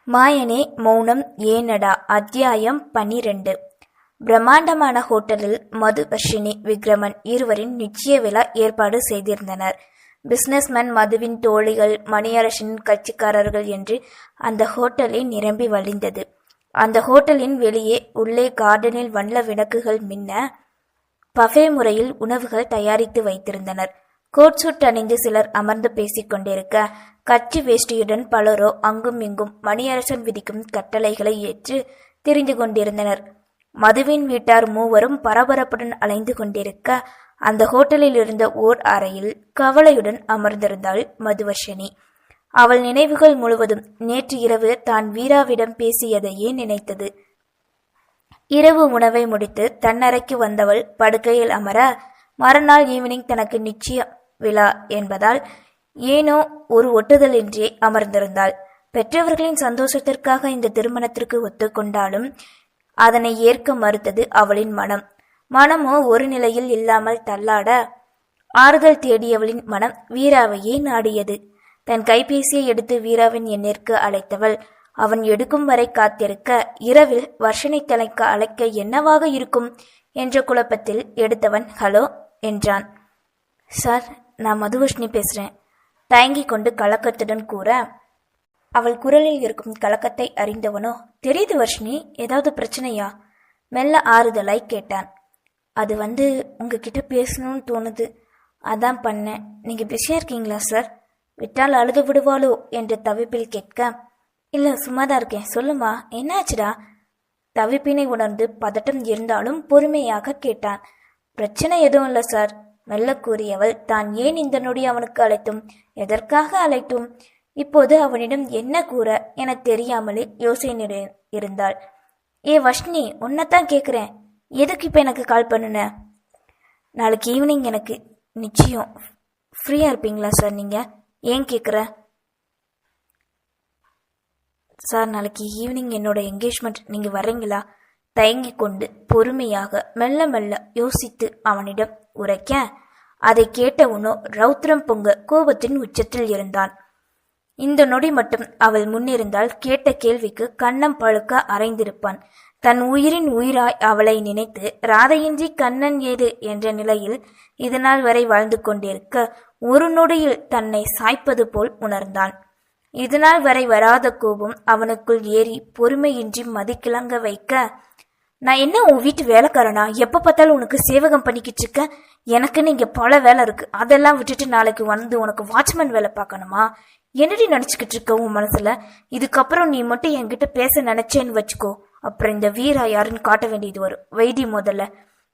மாயனே மௌனம் ஏனடா அத்தியாயம் 12. பிரம்மாண்டமான ஹோட்டலில் மதுவர்ஷினி விக்ரமன் இருவரின் நிச்சய விழா ஏற்பாடு செய்திருந்தனர். பிசினஸ்மேன், மதுவின் தோழிகள், மணியரசனின் கட்சிக்காரர்கள் என்று அந்த ஹோட்டலை நிரம்பி வழிந்தது. அந்த ஹோட்டலின் வெளியே உள்ளே கார்டனில் வண்ண விளக்குகள் மின்ன பஃபே முறையில் உணவுகள் தயாரித்து வைத்திருந்தனர். கோட் சூட் அணிந்து சிலர் அமர்ந்து பேசிக் கொண்டிருக்க, கட்சி வேஷ்டியுடன் பலரோ அங்கும் இங்கும் மணியரசன் விதிக்கும் கட்டளைகளை ஏற்று திரிந்து கொண்டிருந்தனர். மதுவின் வீட்டார் மூவரும் பரபரப்புடன் அலைந்து கொண்டிருக்க, அந்த ஹோட்டலில் இருந்த ஓர் அறையில் கவலையுடன் அமர்ந்திருந்தாள் மதுவர்ஷினி. அவள் நினைவுகள் முழுவதும் நேற்று இரவு தான் வீராவிடம் பேசியதையே நினைத்தது. இரவு உணவை முடித்து தன்னறைக்கு வந்தவள் படுக்கையில் அமர, மறுநாள் ஈவினிங் தனக்கு நிச்சய விழா என்பதால் ஏனோ ஒரு ஒட்டுதலின்றி அமர்ந்திருந்தாள். பெற்றவர்களின் சந்தோஷத்திற்காக இந்த திருமணத்திற்கு ஒத்துக்கொண்டாலும் அதனை ஏற்க மறுத்தது அவளின் மனம். மனமோ ஒரு நிலையில் இல்லாமல் தள்ளாட, ஆறுதல் தேடியவளின் மனம் வீராவையே நாடியது. தன் கைபேசியை எடுத்து வீராவின் எண்ணிற்கு அழைத்தவள் அவன் எடுக்கும் வரை காத்திருக்க, இரவில் வர்ஷனை தலைக்க அழைக்க என்னவாக இருக்கும் என்ற குழப்பத்தில் எடுத்தவன் ஹலோ என்றான். சார், நான் மதுவர்ஷினி பேசுறேன், தயங்கி கொண்டு கலக்கத்துடன் கூற, அவள் குரலில் இருக்கும் கலக்கத்தை அறிந்தவனோ, தெரியுது வர்ஷினி, ஏதாவது பிரச்சனையா? மெல்ல ஆறுதலாய் கேட்டான். அது உங்ககிட்ட பேசணும்னு தோணுது, அதான் பண்ணேன். நீங்க பிஸியா இருக்கீங்களா சார்? விட்டால் அழுது விடுவாளோ என்ற தவிப்பில் கேட்க, இல்ல சும்மாதான் இருக்கேன், சொல்லுமா, என்னாச்சுடா? தவிப்பினை உணர்ந்து பதட்டம் இருந்தாலும் பொறுமையாக கேட்டான். பிரச்சனை எதுவும் இல்லை சார், மெல்ல கூறியவள் தான் ஏன் இந்த நொடி அவனுக்கு அழைத்தும், எதற்காக அழைத்தும், இப்போது அவனிடம் என்ன கூற என தெரியாமலே யோசனையுடன் இருந்தாள். ஏ வர்ஷினி, உன்னைத்தான் கேட்குறேன், எதுக்கு இப்போ எனக்கு கால் பண்ணுன? நாளைக்கு ஈவினிங் எனக்கு நிச்சயம், ஃப்ரீயா இருப்பீங்களா சார்? நீங்க ஏன் கேட்குற? சார், நாளைக்கு ஈவினிங் என்னோட என்கேஜ்மெண்ட், நீங்க வர்றீங்களா? தயங்கி கொண்டு பொறுமையாக மெல்ல மெல்ல யோசித்து அவனிடம் உரைக்க, அதை கேட்டவனோ ரௌத்ரம் பொங்க கோபத்தின் உச்சத்தில் இருந்தான். இந்த நொடி மட்டும் அவள் முன்னிருந்தால் கேட்ட கேள்விக்கு கண்ணம் பழுக்க அரைந்திருப்பான். தன் உயிரின் உயிராய் அவளை நினைத்து ராதையின்றி கண்ணன் ஏது என்ற நிலையில் இதுநாள் வரை வாழ்ந்து கொண்டிருக்க, ஒரு நொடியில் தன்னை சாய்ப்பது போல் உணர்ந்தான். இதுநாள் வரை வராத கோபம் அவனுக்குள் ஏறி பொறுமையின்றி மதிக்கிழங்க வைக்க, நான் என்ன உன் வீட்டு வேலைக்காரனா? எப்ப பார்த்தாலும் உனக்கு சேவகம் பண்ணிக்கிட்டு இருக்க? எனக்குன்னு இங்க பல வேலை இருக்கு, அதெல்லாம் விட்டுட்டு நாளைக்கு உனக்கு வாட்ச்மேன் வேலை பார்க்கணுமா? என்னடி நினைச்சுக்கிட்டு இருக்க உன் மனசுல? இதுக்கப்புறம் நீ மட்டும் என்கிட்ட பேச நினைச்சேன்னு வச்சுக்கோ, அப்புறம் இந்த வீரா யாருன்னு காட்ட வேண்டியது வரும், வைடி முதல்ல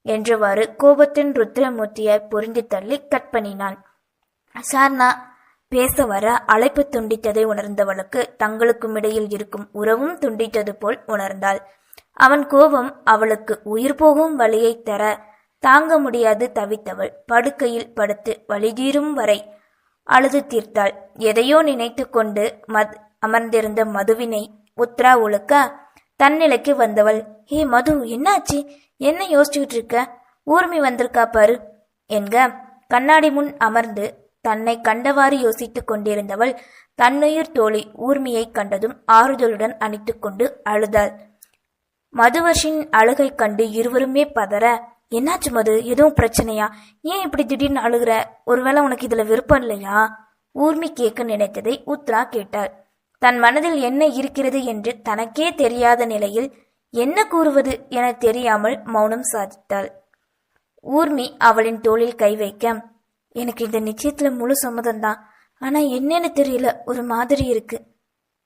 என்றவாறு கோபத்தின் ருத்ரமூர்த்தியாய் பொருந்தி தள்ளி கட் பண்ணினான். சார், நான் பேச வர அழைப்பு துண்டித்ததை உணர்ந்தவளுக்கு தங்களுக்கும் இடையில் இருக்கும் உறவும் துண்டித்தது போல் உணர்ந்தாள். அவன் கோபம் அவளுக்கு உயிர் போகும் வழியை தர தாங்க முடியாது தவித்தவள் படுக்கையில் படுத்து வழிதீரும் வரை அழுது தீர்த்தாள். எதையோ நினைத்து கொண்டு அமர்ந்திருந்த மதுவினை உத்ரா ஒழுக்க தன்னிலைக்கு வந்தவள், ஹே மது, என்னாச்சு? என்ன யோசிச்சுக்கிட்டு இருக்க? ஊர்மி வந்திருக்கா பாரு என்க, கண்ணாடி முன் அமர்ந்து தன்னை கண்டவாறு யோசித்துக் கொண்டிருந்தவள் தன்னுயிர் தோழி ஊர்மியை கண்டதும் ஆறுதலுடன் அணைத்து கொண்டு அழுதாள். மதுவர்ஷின் அழுகை கண்டு இருவருமே பதற, என்னாச்சு மது, எதுவும் பிரச்சனையா? ஏன் இப்படி திடீர்னு அழுகிற? ஒருவேளை உனக்கு இதுல விருப்பம் இல்லையா? ஊர்மி கேட்க நினைத்ததை உத்ரா கேட்டாள். தன் மனதில் என்ன இருக்கிறது என்று தனக்கே தெரியாத நிலையில் என்ன கூறுவது என தெரியாமல் மௌனம் சாதித்தாள். ஊர்மி அவளின் தோளில் கை வைக்க, எனக்கு இந்த நிச்சயத்துல முழு சம்மதம்தான், ஆனா என்னன்னு தெரியல, ஒரு மாதிரி இருக்கு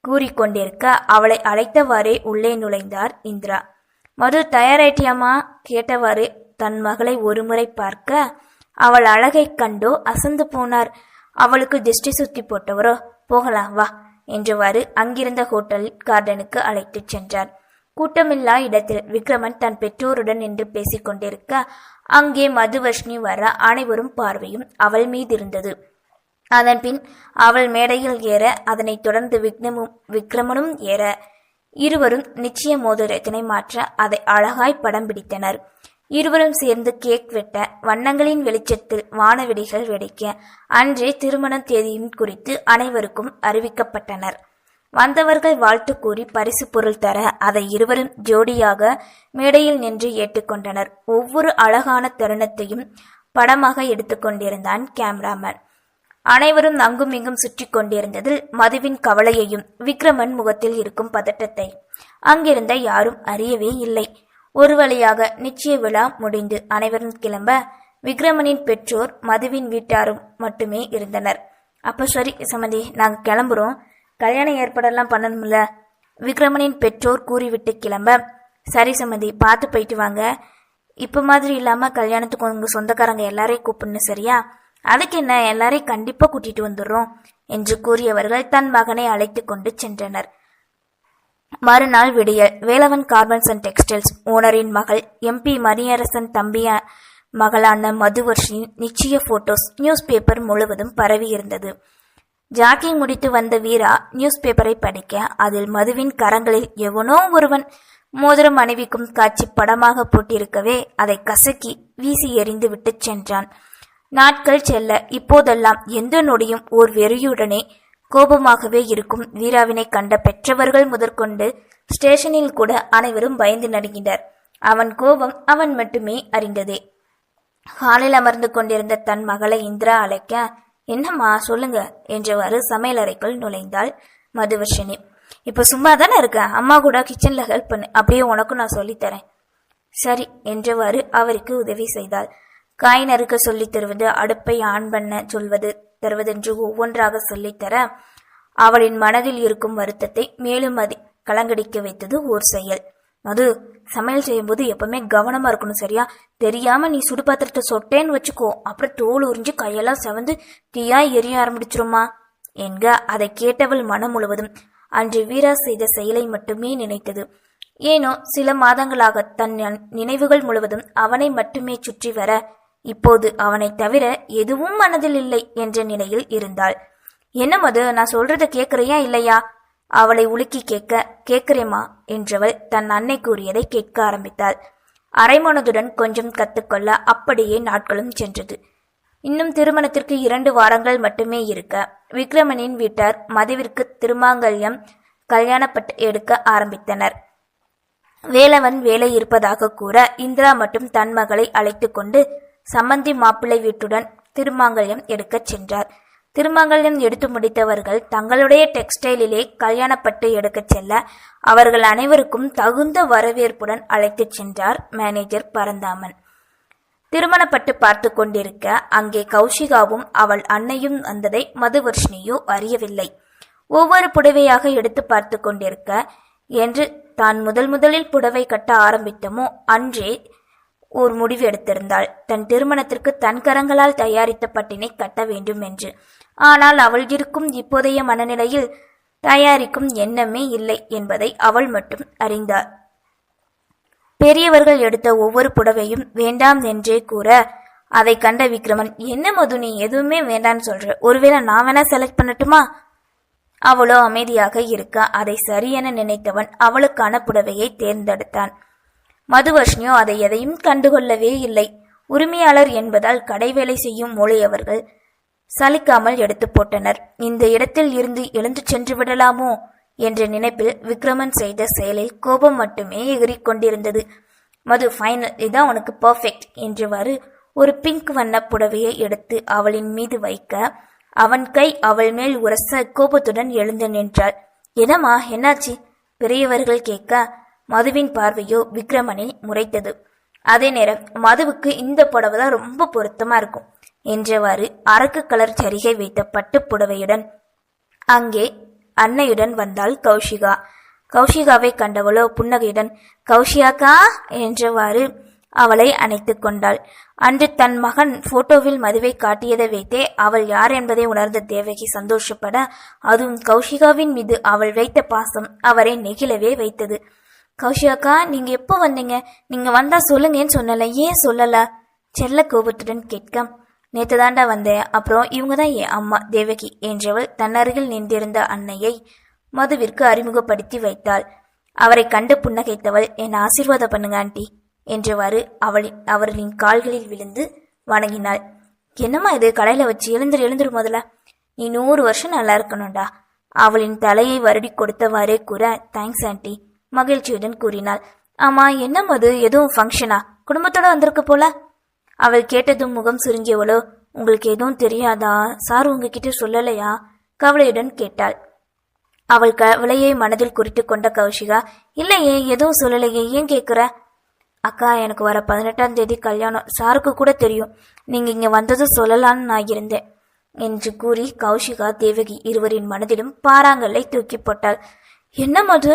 கூறிக்கொண்டிருக்க அவளை அழைத்தவாறே உள்ளே நுழைந்தார் இந்திரா. மது, தயாராயிட்டியாமா கேட்டவாறு தன் மகளை ஒருமுறை பார்க்க, அவள் அழகை கண்டோ அசந்து போனார். அவளுக்கு திருஷ்டி சுத்தி போட்டவரோ, போகலாம் வா என்றவாறு அங்கிருந்த ஹோட்டல் கார்டனுக்கு அழைத்துச் சென்றார். கூட்டமில்லா இடத்தில் விக்ரமன் தன் பெற்றோருடன் நின்று பேசிக் கொண்டிருக்க, அங்கே மதுவர்ஷினி வர அனைவரும் பார்வையும் அவள் மீது இருந்தது. அதன்பின் அவள் மேடையில் ஏற, அதனைத் தொடர்ந்து விக்ரமனும் ஏற, இருவரும் நிச்சய மோதிரத்தினை மாற்ற அதை அழகாய் படம் பிடித்தனர். இருவரும் சேர்ந்து கேக் வெட்ட, வண்ணங்களின் வெளிச்சத்தில் வானவெடிகள் வெடிக்க, அன்றே திருமண தேதியும் குறித்து அனைவருக்கும் அறிவிக்கப்பட்டனர். வந்தவர்கள் வாழ்த்து கூறி பரிசு பொருள் தர அதை இருவரும் ஜோடியாக மேடையில் நின்று ஏற்றுக்கொண்டனர். ஒவ்வொரு அழகான தருணத்தையும் படமாக எடுத்துக்கொண்டிருந்தான் கேமராமேன். அனைவரும் அங்கும் இங்கும் சுற்றி கொண்டிருந்ததில் மதுவின் கவலையையும் விக்ரமன் முகத்தில் இருக்கும் பதட்டத்தை அங்கிருந்த யாரும் அறியவே இல்லை. ஒரு வழியாக நிச்சய விழா முடிந்து அனைவரும் கிளம்ப விக்ரமனின் பெற்றோர் மதுவின் வீட்டாரும் மட்டுமே இருந்தனர். அப்ப சரி சமந்தி, நாங்க கிளம்புறோம், கல்யாண ஏற்பாடெல்லாம் பண்ணணும்ல, விக்ரமனின் பெற்றோர் கூறிவிட்டு கிளம்ப, சரி சமந்தி, பார்த்து போயிட்டு வாங்க, இப்ப மாதிரி இல்லாம கல்யாணத்துக்கு உங்க சொந்தக்காரங்க எல்லாரையும் கூப்பிடணும், சரியா? அதுக்கு என்ன, எல்லாரையும் கண்டிப்பா கூட்டிட்டு வந்துடுறோம் என்று கூறியவர்கள் தன் மகனை அழைத்து கொண்டு சென்றனர். மறுநாள் விடியல் வேலவன் கார்மெண்ட்ஸ் அண்ட் டெக்ஸ்டைல்ஸ் ஓனரின் மகள் MP மணியரசன் தம்பிய மகளான மதுவர்ஷினின் நிச்சய போட்டோஸ் நியூஸ் பேப்பர் முழுவதும் பரவி இருந்தது. ஜாக்கிங் முடித்து வந்த வீரா நியூஸ் பேப்பரை படிக்க அதில் மதுவின் கரங்களில் எவனோ ஒருவன் மோதிரம் அணிவிக்கும் காட்சி படமாக போட்டிருக்கவே அதை கசக்கி வீசி எறிந்து விட்டு சென்றான். நாட்கள் செல்ல இப்போதெல்லாம் எந்த நொடியும் ஓர் வெறியுடனே கோபமாகவே இருக்கும் வீராவினை கண்ட பெற்றவர்கள் முதற்கொண்டு ஸ்டேஷனில் கூட அனைவரும் பயந்து நடுங்கினர். அவன் கோபம் அவன் மட்டுமே அறிந்ததே. ஹாலில் அமர்ந்து கொண்டிருந்த தன் மகளை இந்திரா அழைக்க, என்னம்மா சொல்லுங்க என்றவாறு சமையலறைக்குள் நுழைந்தாள் மதுவர்ஷினி. இப்ப சும்மா தானே இருக்க, அம்மா கூட கிச்சன்ல ஹெல்ப் பண்ணு, அப்படியே உனக்கும் நான் சொல்லித்தரேன். சரி என்றவாறு அவருக்கு உதவி செய்தாள். காய் நறுக்க சொல்லித் தருவது, அடுப்பை ஆன் பண்ண சொல்வது தருவதென்று ஒவ்வொன்றாக சொல்லித்தர அவளின் மனதில் இருக்கும் வருத்தத்தை மேலும் அது கலங்கடிக்க வைத்தது ஓர் செயல். மது, சமையல் செய்யும் போது எப்பவுமே கவனமா இருக்கணும், சரியா? தெரியாம நீ சுடுபாத்திரத்தை சொட்டேன்னு வச்சுக்கோ, அப்புறம் தோல் உறிஞ்சு கையெல்லாம் செவந்து தீயா எரிய ஆரம்பிச்சிருமா என்க. அதை கேட்டவள் மனம் முழுவதும் அன்று வீரா செய்த செயலை மட்டுமே நினைத்தது. ஏனோ சில மாதங்களாக தன் நினைவுகள் முழுவதும் அவனை மட்டுமே சுற்றி வர இப்போது அவனை தவிர எதுவும் மனதில் இல்லை என்ற நிலையில் இருந்தாள். என்ன மது, நான் சொல்றத கேட்கறியா இல்லையா? அவளை உலுக்கி கேட்கிறேமா என்றவள் தன் அன்னை கூறியதை கேட்க ஆரம்பித்தாள். அரைமனதுடன் கொஞ்சம் கத்துக்கொள்ள அப்படியே நாட்களும் சென்றது. இன்னும் திருமணத்திற்கு 2 வாரங்கள் மட்டுமே இருக்க விக்ரமனின் வீட்டார் மதுவிற்கு திருமாங்கல்யம் கல்யாணப்பட்டு எடுக்க ஆரம்பித்தனர். வேலவன் வேலை இருப்பதாக கூற இந்திரா மட்டும் தன் மகளை அழைத்து கொண்டு சம்பந்தி மாப்பிள்ளை வீட்டுடன் திருமாங்கல்யம் எடுக்கச் சென்றார். திருமாங்கல்யம் எடுத்து முடித்தவர்கள் தங்களுடைய டெக்ஸ்டைலிலே கல்யாணப்பட்டு எடுக்கச் செல்ல அவர்கள் அனைவருக்கும் தகுந்த வரவேற்புடன் அழைத்துச் சென்றார் மேனேஜர் பரந்தாமன். திருமணப்பட்டு பார்த்து கொண்டிருக்க அங்கே கௌஷிகாவும் அவள் அன்னையும் வந்ததை மதுவர்ஷினியோ அறியவில்லை. ஒவ்வொரு புடவையாக எடுத்து பார்த்து கொண்டிருக்க என்று தான் முதலில் புடவை கட்ட ஆரம்பித்தமோ அன்றே ஒரு முடிவு எடுத்திருந்தாள். தன் திருமணத்திற்கு தன் கரங்களால் தயாரித்த பட்டினை கட்ட வேண்டும் என்று. ஆனால் அவள் இருக்கும் இப்போதைய மனநிலையில் தயாரிக்கும் எண்ணமே இல்லை என்பதை அவள் மட்டும் அறிந்தாள். பெரியவர்கள் எடுத்த ஒவ்வொரு புடவையும் வேண்டாம் என்றே கூற அதை கண்ட விக்ரமன், என்ன மது நீ எதுவுமே வேண்டான்னு சொல்ற, ஒருவேளை நான் வேணா செலக்ட் பண்ணட்டுமா? அவளோ அமைதியாக இருக்க அதை சரியென நினைத்தவன் அவளுக்கான புடவையை தேர்ந்தெடுத்தான். மதுவர்ஷினியோ அதை எதையும் கண்டுகொள்ளவே இல்லை. உரிமையாளர் என்பதால் கடைவேலை செய்யும் மூளையவர்கள் சலிக்காமல் எடுத்து போட்டனர். இந்த இடத்தில் இருந்து எழுந்து சென்று விடலாமோ என்ற நினைப்பில் விக்ரமன் செய்த செயலில் கோபம் மட்டுமே எகிரிக் கொண்டிருந்தது. மது, ஃபைனல், இதான் உனக்கு பர்ஃபெக்ட் என்றவாறு ஒரு பிங்க் வண்ண புடவையை எடுத்து அவளின் மீது வைக்க அவன் கை அவள் மேல் உரச கோபத்துடன் எழுந்து நின்றாள். என்னம்மா, என்னாச்சு? பெரியவர்கள் கேட்க மதுவின் பார்வையோ விக்ரமனை முறைத்தது. அதே நேரம் மதுவுக்கு இந்த புடவை தான் ரொம்ப பொருத்தமா இருக்கும் என்றவாறு அரக்கு கலர் சரிகை வைத்த பட்டு புடவையுடன் அங்கே அன்னையுடன் வந்தாள் கௌஷிகா. கௌஷிகாவை கண்டவளோ புன்னகையுடன் கௌஷியாக்கா என்றவாறு அவளை அணைத்து கொண்டாள். அன்று தன் மகன் போட்டோவில் மதுவை காட்டியதை வைத்தே அவள் யார் என்பதை உணர்ந்த தேவகி சந்தோஷப்பட அதுவும் கௌஷிகாவின் மீது அவள் வைத்த பாசம் அவரை நெகிழவே வைத்தது. கௌஷியாக்கா, நீங்க எப்போ வந்தீங்க? நீங்க வந்தா சொல்லுங்கன்னு சொன்னல, ஏன் சொல்லல? செல்ல கோபத்துடன் கேட்க, நேத்து தாண்டா வந்தேன், அப்புறம் இவங்க தான் என் அம்மா தேவகி என்றவள் தன்னருகில் நின்றிருந்த அன்னையை மதுவிற்கு அறிமுகப்படுத்தி வைத்தாள். அவரை கண்டு புன்னகைத்தவள், என் ஆசீர்வாதம் பண்ணுங்க ஆண்டி என்றவாறு அவர்களின் கால்களில் விழுந்து வணங்கினாள். என்னம்மா இது, கடையில வச்சு எழுந்துரு முதல்ல, நீ 100 வருஷம் நல்லா இருக்கணும்டா, அவளின் தலையை வருடி கொடுத்தவாறே கூற, தேங்க்ஸ் ஆண்டி, மகிழ்ச்சியுடன் கூறினாள். ஆமா, என்ன மது, எதுவும் ஃபங்க்ஷனா? குடும்பத்தோட வந்திருக்கு போல. அவள் கேட்டதும் முகம் சுருங்கியவளோ, உங்களுக்கு எதுவும் தெரியாதா? சார் உங்ககிட்ட சொல்லலையா? கவலையுடன் கேட்டாள். அவள் கவலையை மனதில் குறித்து கொண்ட கௌஷிகா, இல்லையே, எதுவும் சொல்லலையே, ஏன் கேட்குற? அக்கா, எனக்கு வர 18ஆம் தேதி கல்யாணம், சாருக்கு கூட தெரியும். நீங்க இங்க வந்ததும் சொல்லலான்னு நான் இருந்தேன் என்று கூறி கௌஷிகா தேவகி இருவரின் மனதிலும் பாறாங்கல்லை தூக்கி போட்டாள். என்ன மது,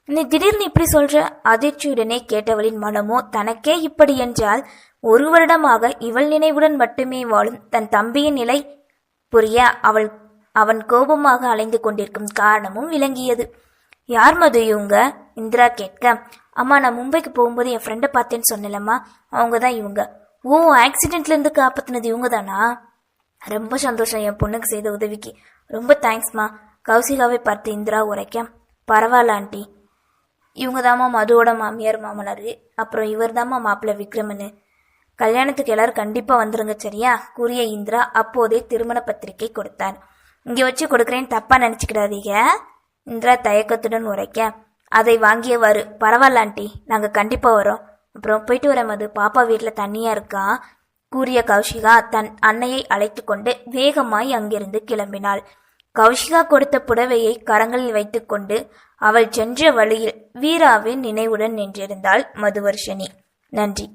நீ திடீர்னு இப்படி சொல்ற? அதிர்ச்சியுடனே கேட்டவளின் மனமோ தனக்கே இப்படி என்றால் 1 வருடமாக இவள் நினைவுடன் மட்டுமே வாழும் தன் தம்பியின் நிலை புரிய அவன் கோபமாக அலைந்து கொண்டிருக்கும் காரணமும் விளங்கியது. யார் மது இவங்க? இந்திரா கேட்க, அம்மா, நான் மும்பைக்கு போகும்போது என் ஃப்ரெண்டை பார்த்தேன்னு சொன்னலம்மா, அவங்க தான் இவங்க. ஓ, ஆக்சிடென்ட்ல இருந்து காப்பாத்தினது இவங்க தானா? ரொம்ப சந்தோஷம், என் பொண்ணுக்கு செய்த உதவிக்கு ரொம்ப தேங்க்ஸ்மா. கௌசிகாவை பார்த்து இந்திரா உரைக்க, பரவாயில்ல ஆண்டி, இவங்க தாம்மா மதுவோட மாமியார் மாமனாரு, அப்புறம் இவர் தாம்மா மாப்பிள்ளை விக்ரமனு. கல்யாணத்துக்கு எல்லாரும் கண்டிப்பா வந்துருங்க, சரியா? கூறிய இந்திரா அப்போதே திருமண பத்திரிகை கொடுத்தார். இங்க வச்சு கொடுக்குறேன்னு தப்பா நினைச்சுக்கிடாதீங்க, இந்திரா தயக்கத்துடன் உரைக்க, அதை வாங்கியவாறு, பரவாயில்ல ஆண்டி, நாங்க கண்டிப்பா வரோம். அப்புறம் போயிட்டு வர மது, பாப்பா வீட்டுல தண்ணியா இருக்கா கூறிய கௌஷிகா தன் அன்னையை அழைத்து கொண்டு வேகமாய் அங்கிருந்து கிளம்பினாள். கௌஷிகா கொடுத்த புடவையை கரங்களில் வைத்துக்கொண்டு அவள் சென்ற வழியில் வீராவின் நினைவுடன் நின்றிருந்தாள் மதுவர்ஷினி. நன்றி.